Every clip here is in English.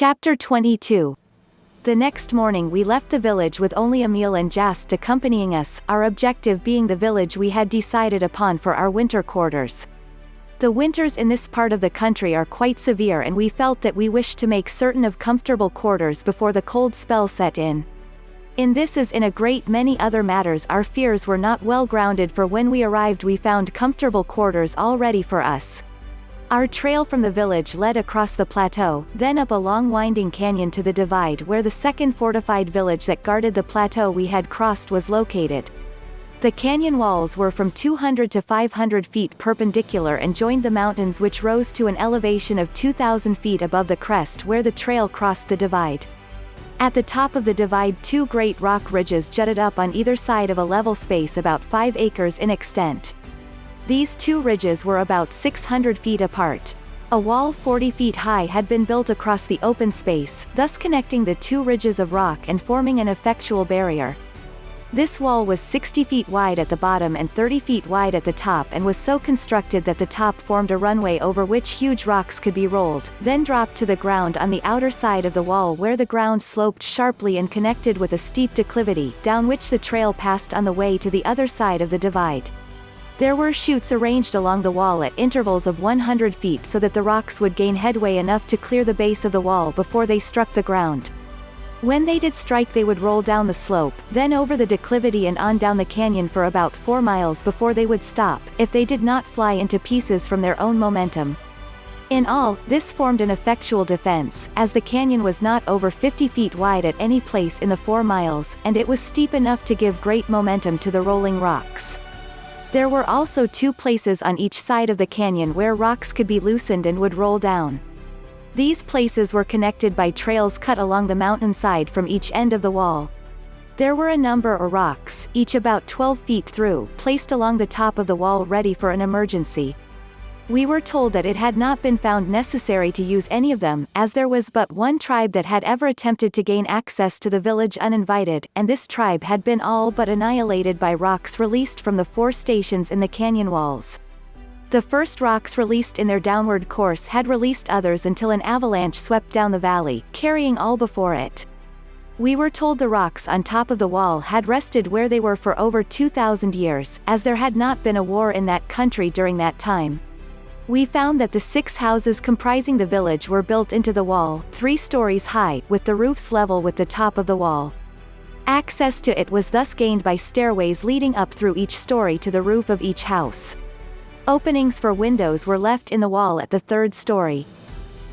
Chapter 22. The next morning we left the village with only Emil and Jast accompanying us, our objective being the village we had decided upon for our winter quarters. The winters in this part of the country are quite severe, and we felt that we wished to make certain of comfortable quarters before the cold spell set in. In this as in a great many other matters, our fears were not well grounded, for when we arrived we found comfortable quarters all ready for us. Our trail from the village led across the plateau, then up a long winding canyon to the divide where the second fortified village that guarded the plateau we had crossed was located. The canyon walls were from 200 to 500 feet perpendicular and joined the mountains, which rose to an elevation of 2,000 feet above the crest where the trail crossed the divide. At the top of the divide, two great rock ridges jutted up on either side of a level space about 5 acres in extent. These two ridges were about 600 feet apart. A wall 40 feet high had been built across the open space, thus connecting the two ridges of rock and forming an effectual barrier. This wall was 60 feet wide at the bottom and 30 feet wide at the top, and was so constructed that the top formed a runway over which huge rocks could be rolled, then dropped to the ground on the outer side of the wall, where the ground sloped sharply and connected with a steep declivity, down which the trail passed on the way to the other side of the divide. There were chutes arranged along the wall at intervals of 100 feet so that the rocks would gain headway enough to clear the base of the wall before they struck the ground. When they did strike, they would roll down the slope, then over the declivity and on down the canyon for about 4 miles before they would stop, if they did not fly into pieces from their own momentum. In all, this formed an effectual defense, as the canyon was not over 50 feet wide at any place in the 4 miles, and it was steep enough to give great momentum to the rolling rocks. There were also 2 places on each side of the canyon where rocks could be loosened and would roll down. These places were connected by trails cut along the mountainside from each end of the wall. There were a number of rocks, each about 12 feet through, placed along the top of the wall ready for an emergency. We were told that it had not been found necessary to use any of them, as there was but one tribe that had ever attempted to gain access to the village uninvited, and this tribe had been all but annihilated by rocks released from the 4 stations in the canyon walls. The first rocks released in their downward course had released others until an avalanche swept down the valley, carrying all before it. We were told the rocks on top of the wall had rested where they were for over 2,000 years, as there had not been a war in that country during that time. We found that the 6 houses comprising the village were built into the wall, 3 stories high, with the roofs level with the top of the wall. Access to it was thus gained by stairways leading up through each story to the roof of each house. Openings for windows were left in the wall at the 3rd story.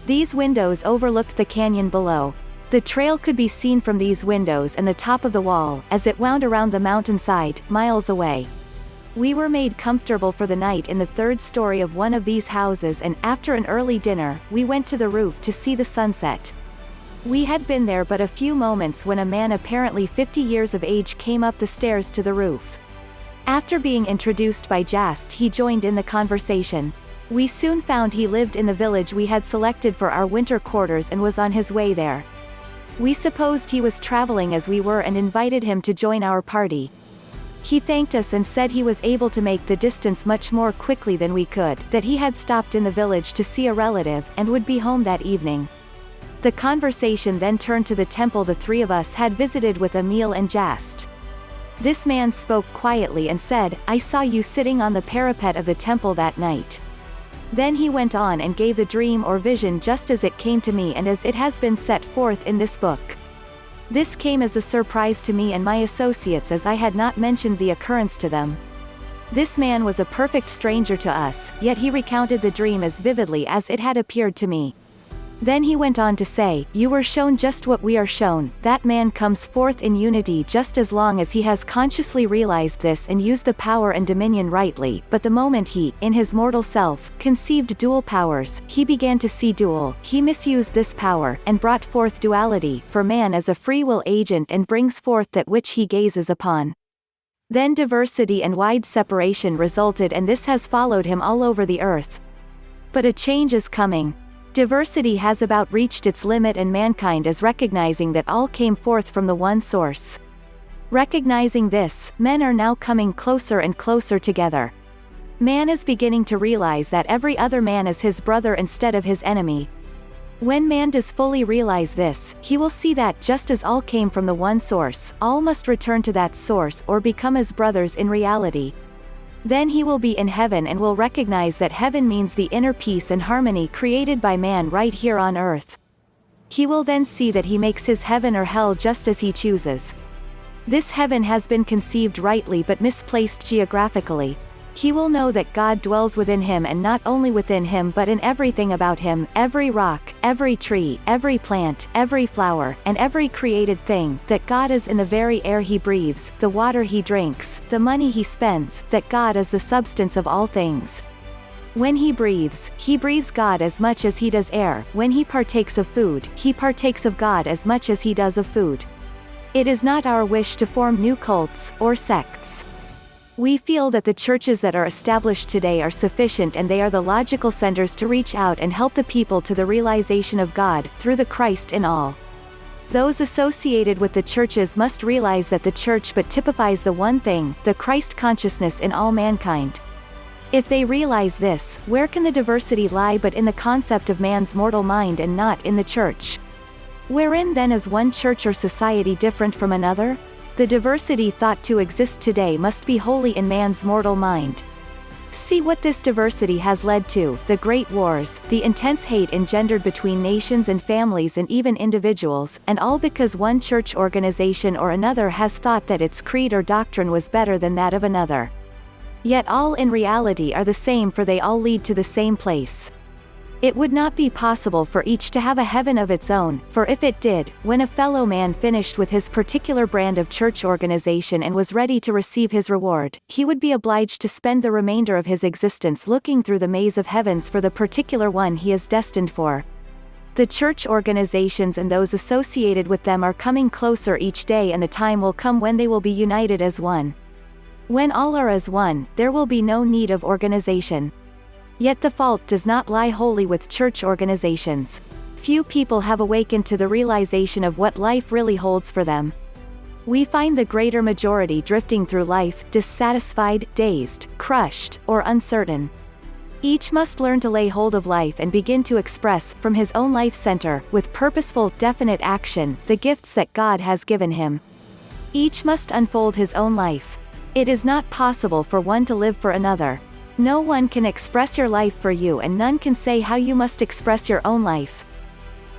These windows overlooked the canyon below. The trail could be seen from these windows and the top of the wall, as it wound around the mountainside, miles away. We were made comfortable for the night in the 3rd story of one of these houses, and, after an early dinner, we went to the roof to see the sunset. We had been there but a few moments when a man apparently 50 years of age came up the stairs to the roof. After being introduced by Jast, he joined in the conversation. We soon found he lived in the village we had selected for our winter quarters and was on his way there. We supposed he was traveling as we were and invited him to join our party. He thanked us and said he was able to make the distance much more quickly than we could, that he had stopped in the village to see a relative, and would be home that evening. The conversation then turned to the temple the 3 of us had visited with Emil and Jast. This man spoke quietly and said, "I saw you sitting on the parapet of the temple that night." Then he went on and gave the dream or vision just as it came to me and as it has been set forth in this book. This came as a surprise to me and my associates, as I had not mentioned the occurrence to them. This man was a perfect stranger to us, yet he recounted the dream as vividly as it had appeared to me. Then he went on to say, "You were shown just what we are shown. That man comes forth in unity just as long as he has consciously realized this and used the power and dominion rightly, but the moment he, in his mortal self, conceived dual powers, he began to see dual, he misused this power, and brought forth duality, for man is a free will agent and brings forth that which he gazes upon. Then diversity and wide separation resulted, and this has followed him all over the earth. But a change is coming. Diversity has about reached its limit, and mankind is recognizing that all came forth from the one source. Recognizing this, men are now coming closer and closer together. Man is beginning to realize that every other man is his brother instead of his enemy. When man does fully realize this, he will see that just as all came from the one source, all must return to that source or become as brothers in reality. Then he will be in heaven and will recognize that heaven means the inner peace and harmony created by man right here on earth. He will then see that he makes his heaven or hell just as he chooses. This heaven has been conceived rightly but misplaced geographically. He will know that God dwells within him, and not only within him but in everything about him, every rock, every tree, every plant, every flower, and every created thing, that God is in the very air he breathes, the water he drinks, the money he spends, that God is the substance of all things. When he breathes God as much as he does air. When he partakes of food, he partakes of God as much as he does of food. It is not our wish to form new cults, or sects. We feel that the churches that are established today are sufficient, and they are the logical centers to reach out and help the people to the realization of God, through the Christ in all. Those associated with the churches must realize that the church but typifies the one thing, the Christ consciousness in all mankind. If they realize this, where can the diversity lie but in the concept of man's mortal mind, and not in the church? Wherein then is one church or society different from another? The diversity thought to exist today must be wholly in man's mortal mind. See what this diversity has led to: the great wars, the intense hate engendered between nations and families and even individuals, and all because one church organization or another has thought that its creed or doctrine was better than that of another. Yet all in reality are the same, for they all lead to the same place. It would not be possible for each to have a heaven of its own, for if it did, when a fellow man finished with his particular brand of church organization and was ready to receive his reward, he would be obliged to spend the remainder of his existence looking through the maze of heavens for the particular one he is destined for. The church organizations and those associated with them are coming closer each day, and the time will come when they will be united as one. When all are as one, there will be no need of organization. Yet the fault does not lie wholly with church organizations. Few people have awakened to the realization of what life really holds for them. We find the greater majority drifting through life, dissatisfied, dazed, crushed, or uncertain. Each must learn to lay hold of life and begin to express, from his own life center, with purposeful, definite action, the gifts that God has given him. Each must unfold his own life. It is not possible for one to live for another. No one can express your life for you, and none can say how you must express your own life.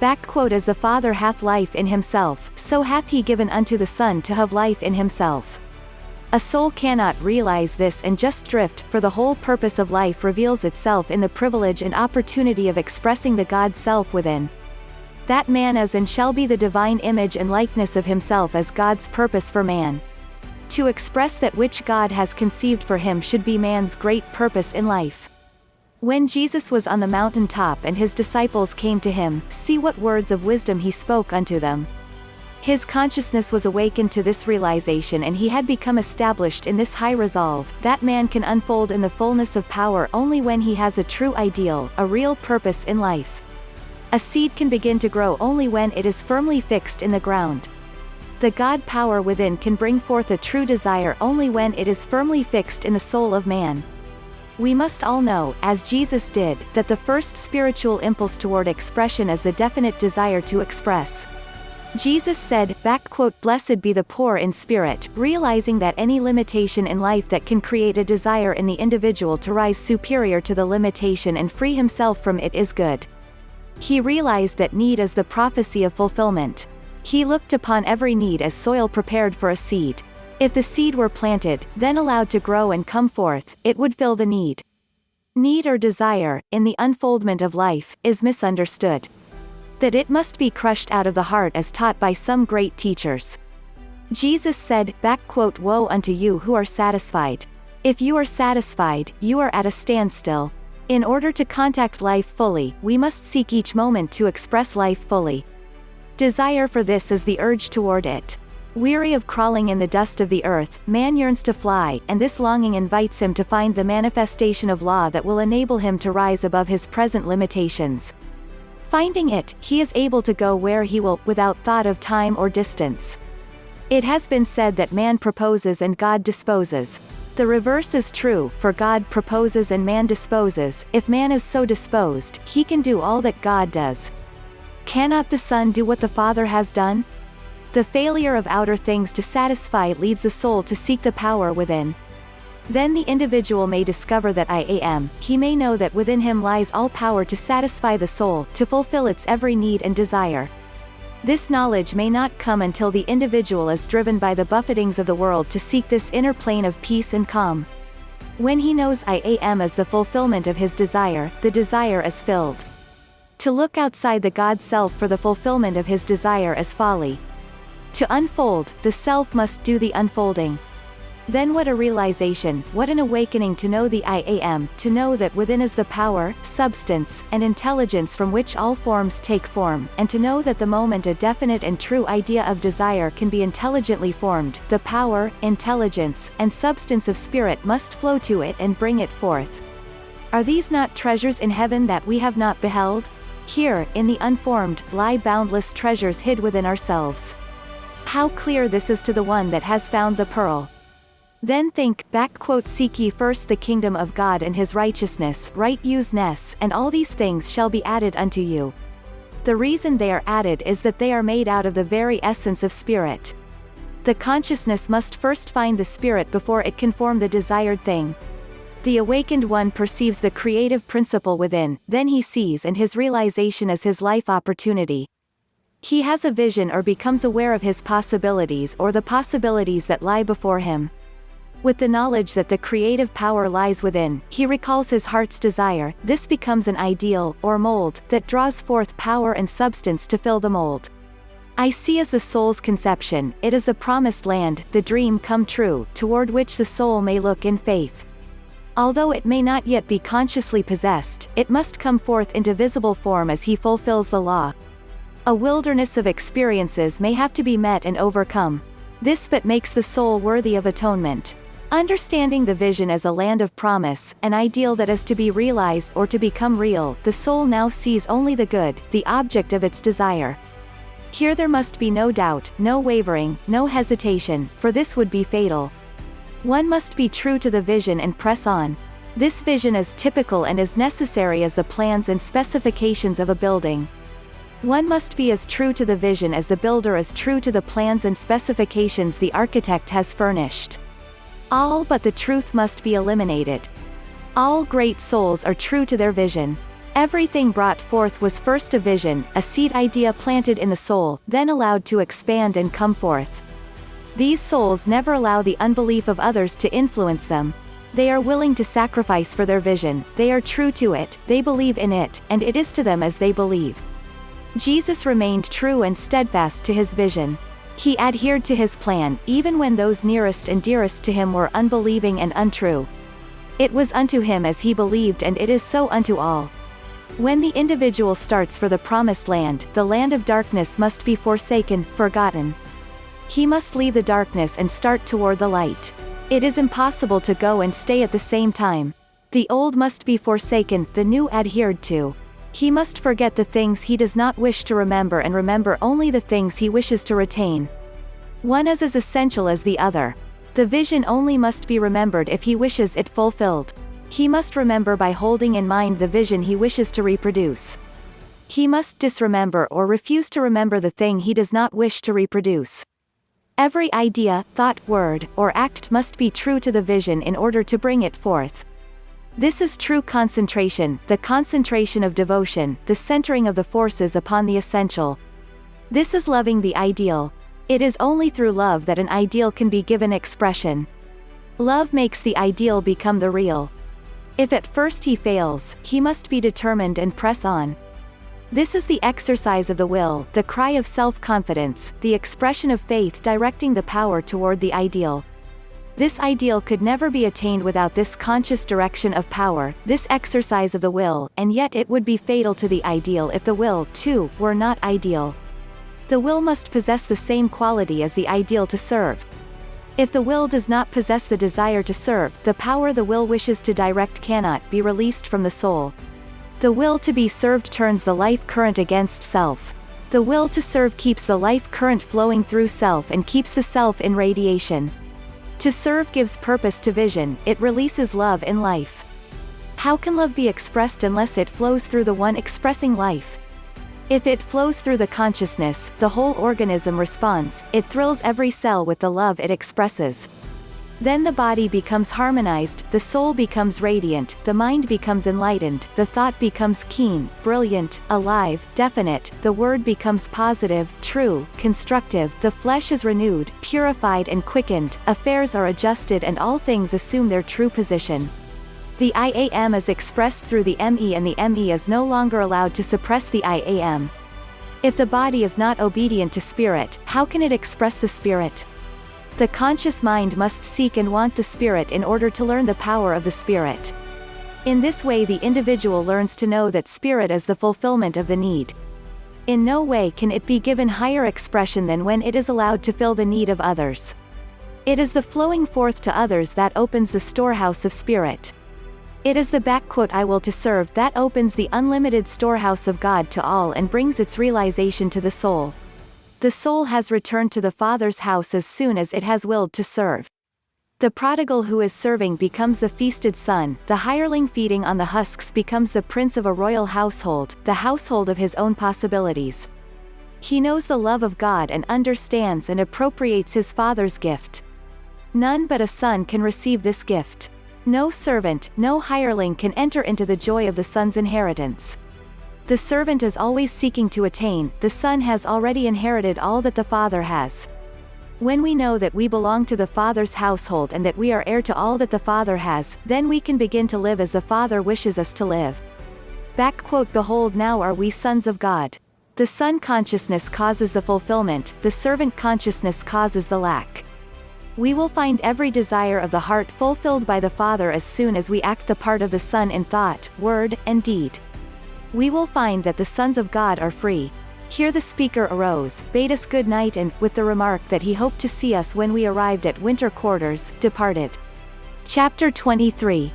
As the Father hath life in himself, so hath he given unto the Son to have life in himself. A soul cannot realize this and just drift, for the whole purpose of life reveals itself in the privilege and opportunity of expressing the God self within. That man is and shall be the divine image and likeness of himself as God's purpose for man. To express that which God has conceived for him should be man's great purpose in life. When Jesus was on the mountain top and his disciples came to him, see what words of wisdom he spoke unto them. His consciousness was awakened to this realization, and he had become established in this high resolve, that man can unfold in the fullness of power only when he has a true ideal, a real purpose in life. A seed can begin to grow only when it is firmly fixed in the ground. The God power within can bring forth a true desire only when it is firmly fixed in the soul of man. We must all know, as Jesus did, that the first spiritual impulse toward expression is the definite desire to express. Jesus said, "Blessed be the poor in spirit," realizing that any limitation in life that can create a desire in the individual to rise superior to the limitation and free himself from it is good. He realized that need is the prophecy of fulfillment. He looked upon every need as soil prepared for a seed. If the seed were planted, then allowed to grow and come forth, it would fill the need. Need or desire, in the unfoldment of life, is misunderstood. That it must be crushed out of the heart as taught by some great teachers. Jesus said, "Woe unto you who are satisfied. If you are satisfied, you are at a standstill." In order to contact life fully, we must seek each moment to express life fully. Desire for this is the urge toward it. Weary of crawling in the dust of the earth, man yearns to fly, and this longing invites him to find the manifestation of law that will enable him to rise above his present limitations. Finding it, he is able to go where he will, without thought of time or distance. It has been said that man proposes and God disposes. The reverse is true, for God proposes and man disposes. If man is so disposed, he can do all that God does. Cannot the Son do what the Father has done? The failure of outer things to satisfy leads the soul to seek the power within. Then the individual may discover that I am, he may know that within him lies all power to satisfy the soul, to fulfill its every need and desire. This knowledge may not come until the individual is driven by the buffetings of the world to seek this inner plane of peace and calm. When he knows I am as the fulfillment of his desire, the desire is filled. To look outside the God Self for the fulfillment of his desire is folly. To unfold, the Self must do the unfolding. Then what a realization, what an awakening to know the I am, to know that within is the power, substance, and intelligence from which all forms take form, and to know that the moment a definite and true idea of desire can be intelligently formed, the power, intelligence, and substance of spirit must flow to it and bring it forth. Are these not treasures in heaven that we have not beheld? Here, in the unformed, lie boundless treasures hid within ourselves. How clear this is to the one that has found the pearl. Then think, seek ye first the kingdom of God and his righteousness, right useness, and all these things shall be added unto you. The reason they are added is that they are made out of the very essence of spirit. The consciousness must first find the spirit before it can form the desired thing. The awakened one perceives the creative principle within, then he sees and his realization is his life opportunity. He has a vision or becomes aware of his possibilities or the possibilities that lie before him. With the knowledge that the creative power lies within, he recalls his heart's desire, this becomes an ideal, or mold, that draws forth power and substance to fill the mold. I see as the soul's conception, it is the promised land, the dream come true, toward which the soul may look in faith. Although it may not yet be consciously possessed, it must come forth into visible form as he fulfills the law. A wilderness of experiences may have to be met and overcome. This but makes the soul worthy of atonement. Understanding the vision as a land of promise, an ideal that is to be realized or to become real, the soul now sees only the good, the object of its desire. Here there must be no doubt, no wavering, no hesitation, for this would be fatal. One must be true to the vision and press on. This vision is typical and as necessary as the plans and specifications of a building. One must be as true to the vision as the builder is true to the plans and specifications the architect has furnished. All but the truth must be eliminated. All great souls are true to their vision. Everything brought forth was first a vision, a seed idea planted in the soul, then allowed to expand and come forth. These souls never allow the unbelief of others to influence them. They are willing to sacrifice for their vision, they are true to it, they believe in it, and it is to them as they believe. Jesus remained true and steadfast to his vision. He adhered to his plan, even when those nearest and dearest to him were unbelieving and untrue. It was unto him as he believed, and it is so unto all. When the individual starts for the promised land, the land of darkness must be forsaken, forgotten. He must leave the darkness and start toward the light. It is impossible to go and stay at the same time. The old must be forsaken, the new adhered to. He must forget the things he does not wish to remember and remember only the things he wishes to retain. One is as essential as the other. The vision only must be remembered if he wishes it fulfilled. He must remember by holding in mind the vision he wishes to reproduce. He must disremember or refuse to remember the thing he does not wish to reproduce. Every idea, thought, word, or act must be true to the vision in order to bring it forth. This is true concentration, the concentration of devotion, the centering of the forces upon the essential. This is loving the ideal. It is only through love that an ideal can be given expression. Love makes the ideal become the real. If at first he fails, he must be determined and press on. This is the exercise of the will, the cry of self-confidence, the expression of faith directing the power toward the ideal. This ideal could never be attained without this conscious direction of power, this exercise of the will, and yet it would be fatal to the ideal if the will, too, were not ideal. The will must possess the same quality as the ideal to serve. If the will does not possess the desire to serve, the power the will wishes to direct cannot be released from the soul. The will to be served turns the life current against self. The will to serve keeps the life current flowing through self and keeps the self in radiation. To serve gives purpose to vision, it releases love in life. How can love be expressed unless it flows through the one expressing life? If it flows through the consciousness, the whole organism responds, it thrills every cell with the love it expresses. Then the body becomes harmonized, the soul becomes radiant, the mind becomes enlightened, the thought becomes keen, brilliant, alive, definite, the word becomes positive, true, constructive, the flesh is renewed, purified and quickened, affairs are adjusted and all things assume their true position. The I am is expressed through the me and the me is no longer allowed to suppress the I am. If the body is not obedient to spirit, how can it express the spirit? The conscious mind must seek and want the spirit in order to learn the power of the spirit. In this way the individual learns to know that spirit is the fulfillment of the need. In no way can it be given higher expression than when it is allowed to fill the need of others. It is the flowing forth to others that opens the storehouse of spirit. It is the I will to serve that opens the unlimited storehouse of God to all and brings its realization to the soul. The soul has returned to the Father's house as soon as it has willed to serve. The prodigal who is serving becomes the feasted son, the hireling feeding on the husks becomes the prince of a royal household, the household of his own possibilities. He knows the love of God and understands and appropriates his Father's gift. None but a son can receive this gift. No servant, no hireling can enter into the joy of the son's inheritance. The servant is always seeking to attain, the son has already inherited all that the Father has. When we know that we belong to the Father's household and that we are heir to all that the Father has, then we can begin to live as the Father wishes us to live. Behold, now are we sons of God. The son consciousness causes the fulfillment, the servant consciousness causes the lack. We will find every desire of the heart fulfilled by the Father as soon as we act the part of the Son in thought, word, and deed. We will find that the sons of God are free. Here the speaker arose, bade us good night and, with the remark that he hoped to see us when we arrived at winter quarters, departed. Chapter 23.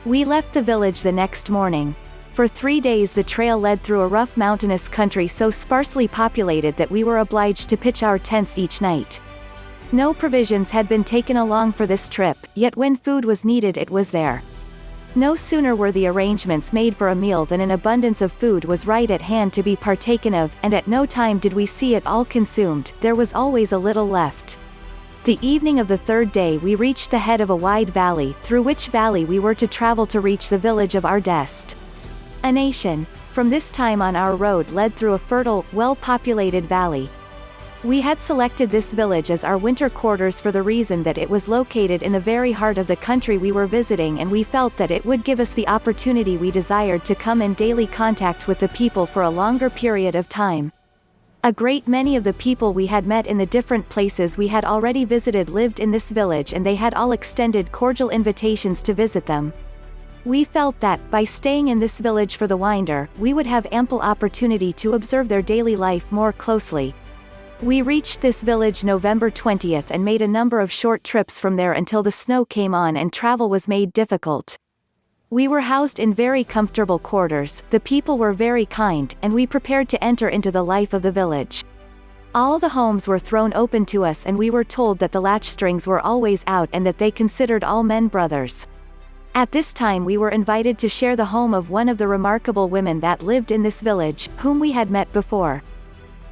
We left the village the next morning. For 3 days the trail led through a rough mountainous country so sparsely populated that we were obliged to pitch our tents each night. No provisions had been taken along for this trip, yet when food was needed it was there. No sooner were the arrangements made for a meal than an abundance of food was right at hand to be partaken of, and at no time did we see it all consumed, there was always a little left. The evening of the 3rd day we reached the head of a wide valley, through which valley we were to travel to reach the village of our destination. From this time on our road led through a fertile, well-populated valley. We had selected this village as our winter quarters for the reason that it was located in the very heart of the country we were visiting, and we felt that it would give us the opportunity we desired to come in daily contact with the people for a longer period of time. A great many of the people we had met in the different places we had already visited lived in this village, and they had all extended cordial invitations to visit them. We felt that, by staying in this village for the winter, we would have ample opportunity to observe their daily life more closely. We reached this village November 20th and made a number of short trips from there until the snow came on and travel was made difficult. We were housed in very comfortable quarters, the people were very kind, and we prepared to enter into the life of the village. All the homes were thrown open to us and we were told that the latch strings were always out and that they considered all men brothers. At this time we were invited to share the home of one of the remarkable women that lived in this village, whom we had met before.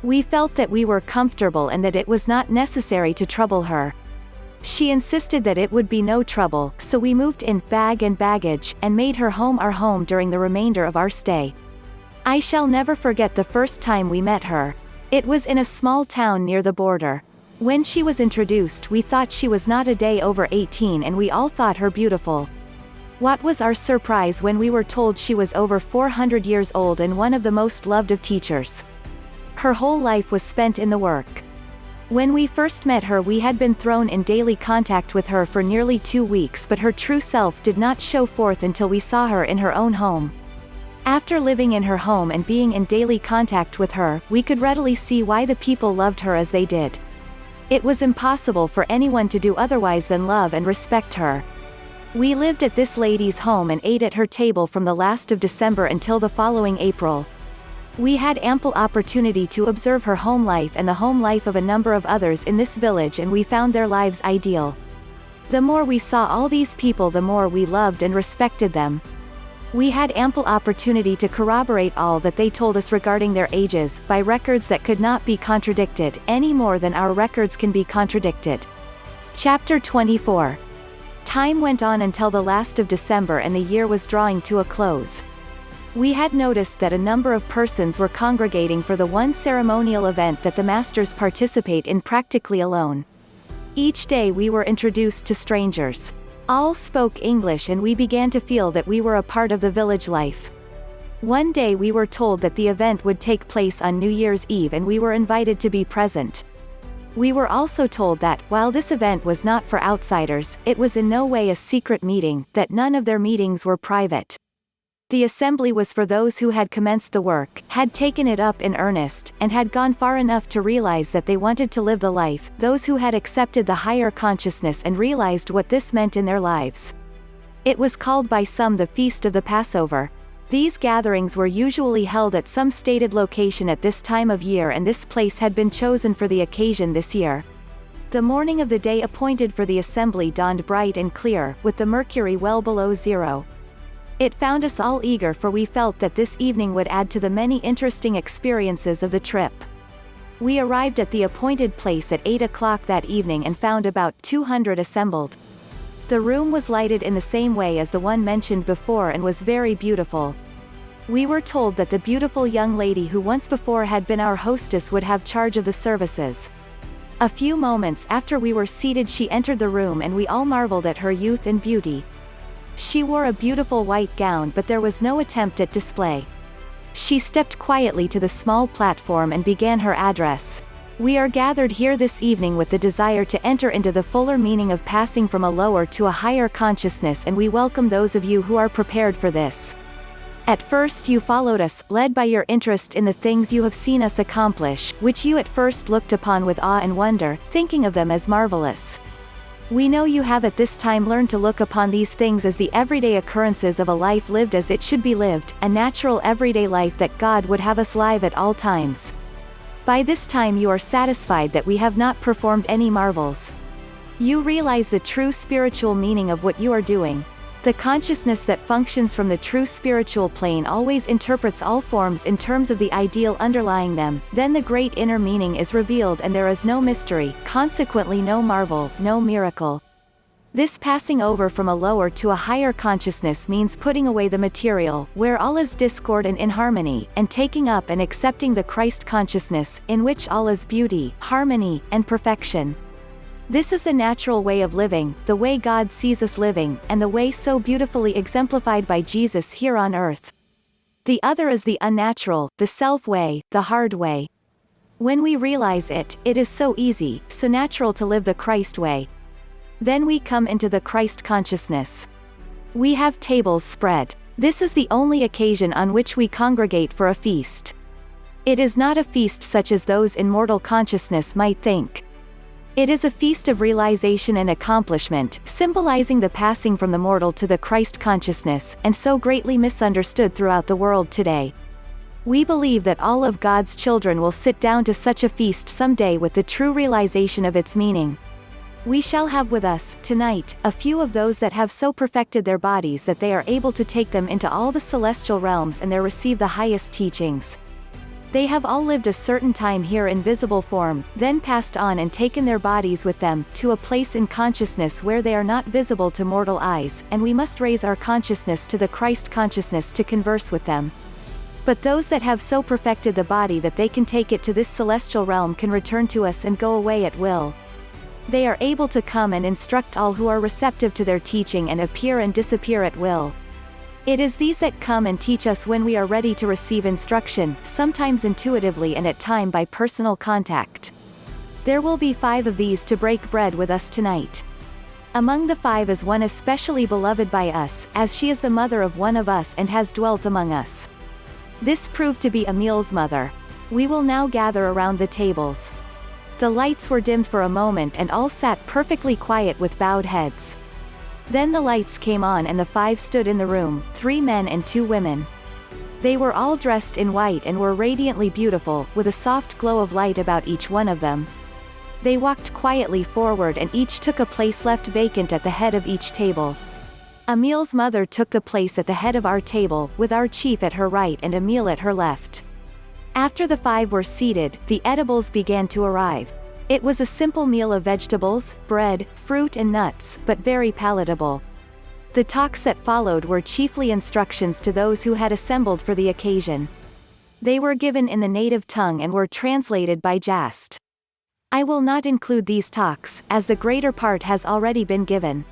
We felt that we were comfortable and that it was not necessary to trouble her. She insisted that it would be no trouble, so we moved in, bag and baggage, and made her home our home during the remainder of our stay. I shall never forget the first time we met her. It was in a small town near the border. When she was introduced we thought she was not a day over 18 and we all thought her beautiful. What was our surprise when we were told she was over 400 years old and one of the most loved of teachers. Her whole life was spent in the work. When we first met her we had been thrown in daily contact with her for nearly 2 weeks, but her true self did not show forth until we saw her in her own home. After living in her home and being in daily contact with her, we could readily see why the people loved her as they did. It was impossible for anyone to do otherwise than love and respect her. We lived at this lady's home and ate at her table from the last of December until the following April. We had ample opportunity to observe her home life and the home life of a number of others in this village, and we found their lives ideal. The more we saw all these people the more we loved and respected them. We had ample opportunity to corroborate all that they told us regarding their ages, by records that could not be contradicted, any more than our records can be contradicted. Chapter 24. Time went on until the last of December and the year was drawing to a close. We had noticed that a number of persons were congregating for the one ceremonial event that the masters participate in practically alone. Each day we were introduced to strangers. All spoke English and we began to feel that we were a part of the village life. One day we were told that the event would take place on New Year's Eve and we were invited to be present. We were also told that, while this event was not for outsiders, it was in no way a secret meeting, that none of their meetings were private. The assembly was for those who had commenced the work, had taken it up in earnest, and had gone far enough to realize that they wanted to live the life, those who had accepted the higher consciousness and realized what this meant in their lives. It was called by some the Feast of the Passover. These gatherings were usually held at some stated location at this time of year, and this place had been chosen for the occasion this year. The morning of the day appointed for the assembly dawned bright and clear, with the mercury well below zero. It found us all eager, for we felt that this evening would add to the many interesting experiences of the trip. We arrived at the appointed place at 8 o'clock that evening and found about 200 assembled. The room was lighted in the same way as the one mentioned before and was very beautiful. We were told that the beautiful young lady who once before had been our hostess would have charge of the services. A few moments after we were seated she entered the room and we all marveled at her youth and beauty. She wore a beautiful white gown, but there was no attempt at display. She stepped quietly to the small platform and began her address. We are gathered here this evening with the desire to enter into the fuller meaning of passing from a lower to a higher consciousness, and we welcome those of you who are prepared for this. At first you followed us, led by your interest in the things you have seen us accomplish, which you at first looked upon with awe and wonder, thinking of them as marvelous. We know you have at this time learned to look upon these things as the everyday occurrences of a life lived as it should be lived, a natural everyday life that God would have us live at all times. By this time you are satisfied that we have not performed any marvels. You realize the true spiritual meaning of what you are doing. The consciousness that functions from the true spiritual plane always interprets all forms in terms of the ideal underlying them, then the great inner meaning is revealed and there is no mystery, consequently no marvel, no miracle. This passing over from a lower to a higher consciousness means putting away the material, where all is discord and inharmony, and taking up and accepting the Christ consciousness, in which all is beauty, harmony, and perfection. This is the natural way of living, the way God sees us living, and the way so beautifully exemplified by Jesus here on earth. The other is the unnatural, the self-way, the hard way. When we realize it, it is so easy, so natural to live the Christ way. Then we come into the Christ consciousness. We have tables spread. This is the only occasion on which we congregate for a feast. It is not a feast such as those in mortal consciousness might think. It is a feast of realization and accomplishment, symbolizing the passing from the mortal to the Christ consciousness, and so greatly misunderstood throughout the world today. We believe that all of God's children will sit down to such a feast someday with the true realization of its meaning. We shall have with us, tonight, a few of those that have so perfected their bodies that they are able to take them into all the celestial realms and there receive the highest teachings. They have all lived a certain time here in visible form, then passed on and taken their bodies with them, to a place in consciousness where they are not visible to mortal eyes, and we must raise our consciousness to the Christ consciousness to converse with them. But those that have so perfected the body that they can take it to this celestial realm can return to us and go away at will. They are able to come and instruct all who are receptive to their teaching and appear and disappear at will. It is these that come and teach us when we are ready to receive instruction, sometimes intuitively and at times by personal contact. There will be 5 of these to break bread with us tonight. Among the 5 is one especially beloved by us, as she is the mother of one of us and has dwelt among us. This proved to be Emil's mother. We will now gather around the tables. The lights were dimmed for a moment and all sat perfectly quiet with bowed heads. Then the lights came on and the 5 stood in the room, 3 men and 2 women. They were all dressed in white and were radiantly beautiful, with a soft glow of light about each one of them. They walked quietly forward and each took a place left vacant at the head of each table. Emil's mother took the place at the head of our table, with our chief at her right and Emil at her left. After the five were seated, the edibles began to arrive. It was a simple meal of vegetables, bread, fruit and nuts, but very palatable. The talks that followed were chiefly instructions to those who had assembled for the occasion. They were given in the native tongue and were translated by Jast. I will not include these talks, as the greater part has already been given.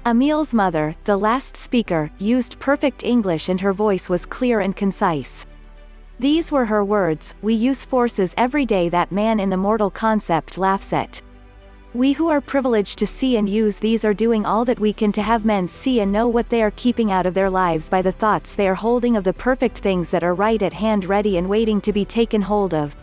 Emil's mother, the last speaker, used perfect English and her voice was clear and concise. These were her words: "We use forces every day that man in the mortal concept laughs at. We who are privileged to see and use these are doing all that we can to have men see and know what they are keeping out of their lives by the thoughts they are holding of the perfect things that are right at hand, ready and waiting to be taken hold of.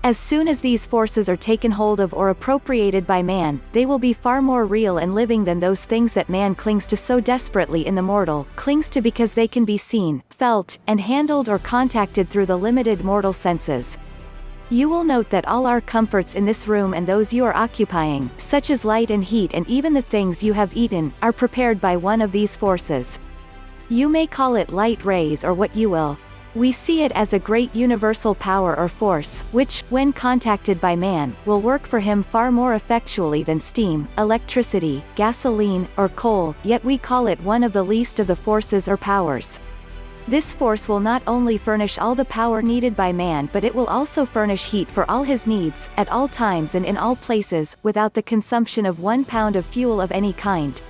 As soon as these forces are taken hold of or appropriated by man, they will be far more real and living than those things that man clings to so desperately in the mortal, clings to because they can be seen, felt, and handled or contacted through the limited mortal senses. You will note that all our comforts in this room and those you are occupying, such as light and heat and even the things you have eaten, are prepared by one of these forces. You may call it light rays or what you will. We see it as a great universal power or force, which, when contacted by man, will work for him far more effectually than steam, electricity, gasoline, or coal, yet we call it one of the least of the forces or powers. This force will not only furnish all the power needed by man, but it will also furnish heat for all his needs, at all times and in all places, without the consumption of 1 pound of fuel of any kind.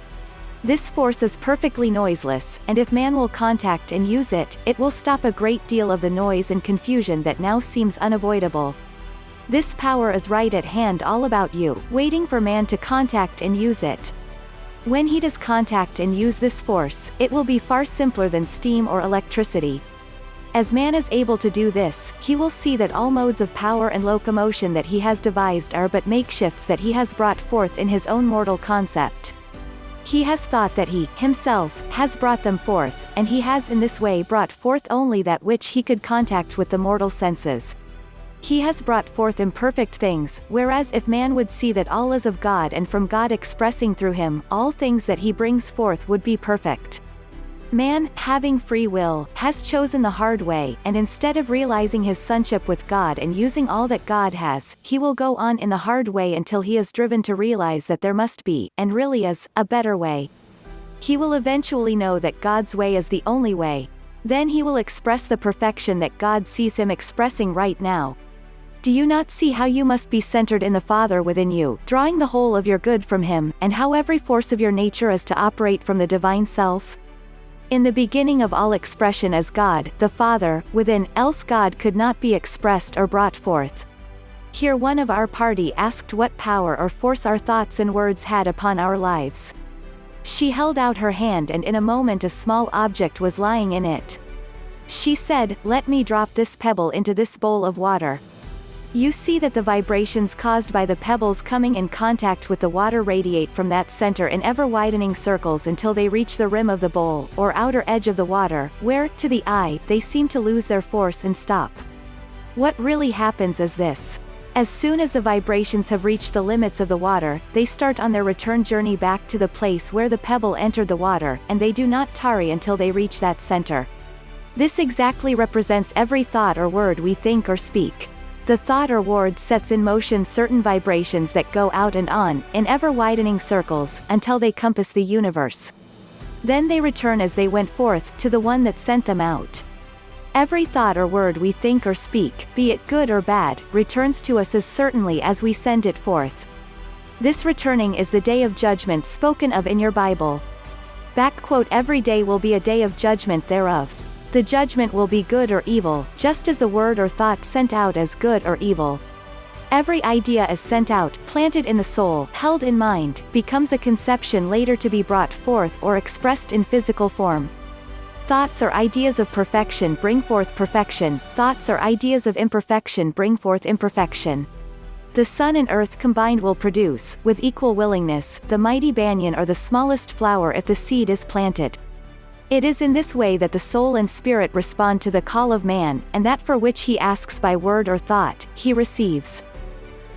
This force is perfectly noiseless, and if man will contact and use it, it will stop a great deal of the noise and confusion that now seems unavoidable. This power is right at hand all about you, waiting for man to contact and use it. When he does contact and use this force, it will be far simpler than steam or electricity. As man is able to do this, he will see that all modes of power and locomotion that he has devised are but makeshifts that he has brought forth in his own mortal concept. He has thought that he, himself, has brought them forth, and he has in this way brought forth only that which he could contact with the mortal senses. He has brought forth imperfect things, whereas if man would see that all is of God and from God expressing through him, all things that he brings forth would be perfect. Man, having free will, has chosen the hard way, and instead of realizing his sonship with God and using all that God has, he will go on in the hard way until he is driven to realize that there must be, and really is, a better way. He will eventually know that God's way is the only way. Then he will express the perfection that God sees him expressing right now. Do you not see how you must be centered in the Father within you, drawing the whole of your good from him, and how every force of your nature is to operate from the divine self? In the beginning of all expression is God, the Father, within, else God could not be expressed or brought forth. Here one of our party asked what power or force our thoughts and words had upon our lives. She held out her hand and in a moment a small object was lying in it. She said, "Let me drop this pebble into this bowl of water." You see that the vibrations caused by the pebbles coming in contact with the water radiate from that center in ever-widening circles until they reach the rim of the bowl, or outer edge of the water, where, to the eye, they seem to lose their force and stop. What really happens is this. As soon as the vibrations have reached the limits of the water, they start on their return journey back to the place where the pebble entered the water, and they do not tarry until they reach that center. This exactly represents every thought or word we think or speak. The thought or word sets in motion certain vibrations that go out and on, in ever-widening circles, until they compass the universe. Then they return as they went forth, to the one that sent them out. Every thought or word we think or speak, be it good or bad, returns to us as certainly as we send it forth. This returning is the day of judgment spoken of in your Bible. Every day will be a day of judgment thereof. The judgment will be good or evil, just as the word or thought sent out is good or evil. Every idea is sent out, planted in the soul, held in mind, becomes a conception later to be brought forth or expressed in physical form. Thoughts or ideas of perfection bring forth perfection, thoughts or ideas of imperfection bring forth imperfection. The sun and earth combined will produce, with equal willingness, the mighty banyan or the smallest flower if the seed is planted. It is in this way that the soul and spirit respond to the call of man, and that for which he asks by word or thought, he receives.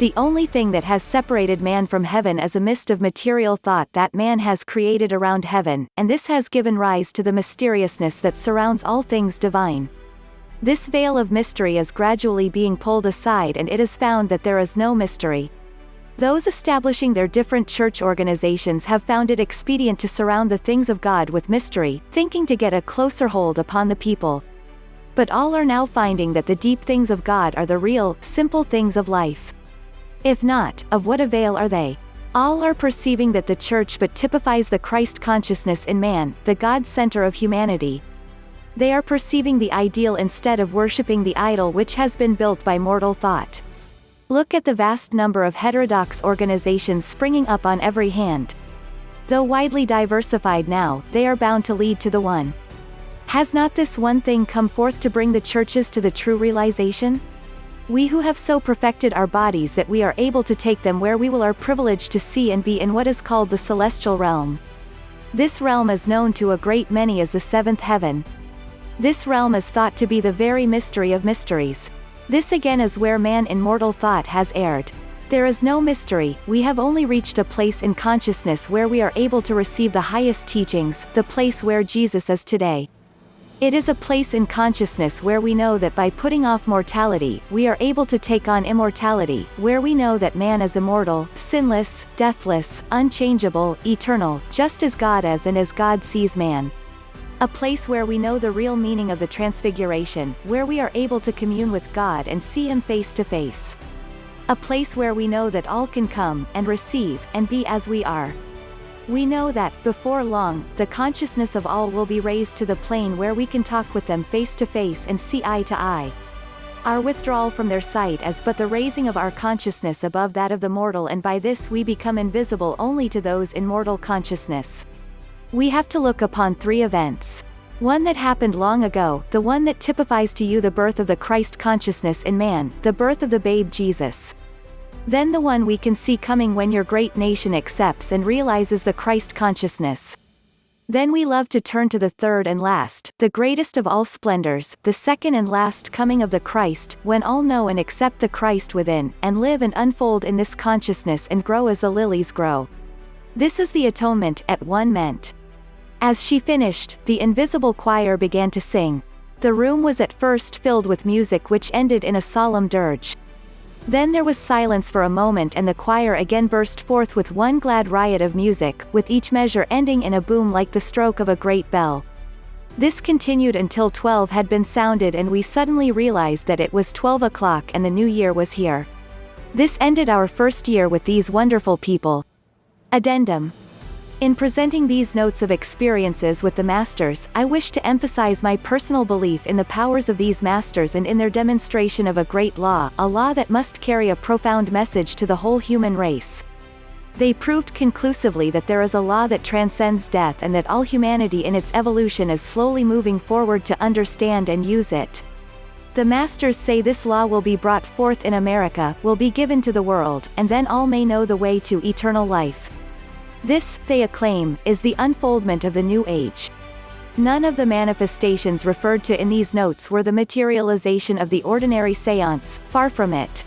The only thing that has separated man from heaven is a mist of material thought that man has created around heaven, and this has given rise to the mysteriousness that surrounds all things divine. This veil of mystery is gradually being pulled aside, and it is found that there is no mystery. Those establishing their different church organizations have found it expedient to surround the things of God with mystery, thinking to get a closer hold upon the people. But all are now finding that the deep things of God are the real, simple things of life. If not, of what avail are they? All are perceiving that the church but typifies the Christ consciousness in man, the God center of humanity. They are perceiving the ideal instead of worshipping the idol which has been built by mortal thought. Look at the vast number of heterodox organizations springing up on every hand. Though widely diversified now, they are bound to lead to the one. Has not this one thing come forth to bring the churches to the true realization? We who have so perfected our bodies that we are able to take them where we will are privileged to see and be in what is called the celestial realm. This realm is known to a great many as the seventh heaven. This realm is thought to be the very mystery of mysteries. This again is where man in mortal thought has erred. There is no mystery, we have only reached a place in consciousness where we are able to receive the highest teachings, the place where Jesus is today. It is a place in consciousness where we know that by putting off mortality, we are able to take on immortality, where we know that man is immortal, sinless, deathless, unchangeable, eternal, just as God is and as God sees man. A place where we know the real meaning of the transfiguration, where we are able to commune with God and see Him face to face. A place where we know that all can come, and receive, and be as we are. We know that, before long, the consciousness of all will be raised to the plane where we can talk with them face to face and see eye to eye. Our withdrawal from their sight is but the raising of our consciousness above that of the mortal, and by this we become invisible only to those in mortal consciousness. We have to look upon three events. One that happened long ago, the one that typifies to you the birth of the Christ consciousness in man, the birth of the babe Jesus. Then the one we can see coming when your great nation accepts and realizes the Christ consciousness. Then we love to turn to the third and last, the greatest of all splendors, the second and last coming of the Christ, when all know and accept the Christ within, and live and unfold in this consciousness and grow as the lilies grow. This is the atonement at one meant. As she finished, the invisible choir began to sing. The room was at first filled with music which ended in a solemn dirge. Then there was silence for a moment, and the choir again burst forth with one glad riot of music, with each measure ending in a boom like the stroke of a great bell. This continued until 12 had been sounded, and we suddenly realized that it was 12 o'clock and the new year was here. This ended our first year with these wonderful people. Addendum. In presenting these notes of experiences with the Masters, I wish to emphasize my personal belief in the powers of these Masters and in their demonstration of a great law, a law that must carry a profound message to the whole human race. They proved conclusively that there is a law that transcends death, and that all humanity in its evolution is slowly moving forward to understand and use it. The Masters say this law will be brought forth in America, will be given to the world, and then all may know the way to eternal life. This, they acclaim, is the unfoldment of the new age. None of the manifestations referred to in these notes were the materialization of the ordinary seance, far from it.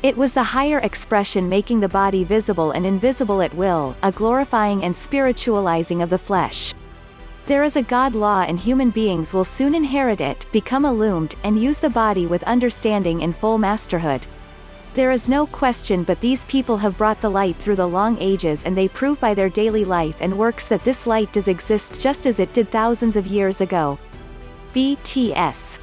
It was the higher expression making the body visible and invisible at will, a glorifying and spiritualizing of the flesh. There is a God law, and human beings will soon inherit it, become illumined, and use the body with understanding in full masterhood. There is no question but these people have brought the light through the long ages, and they prove by their daily life and works that this light does exist just as it did thousands of years ago. BTS.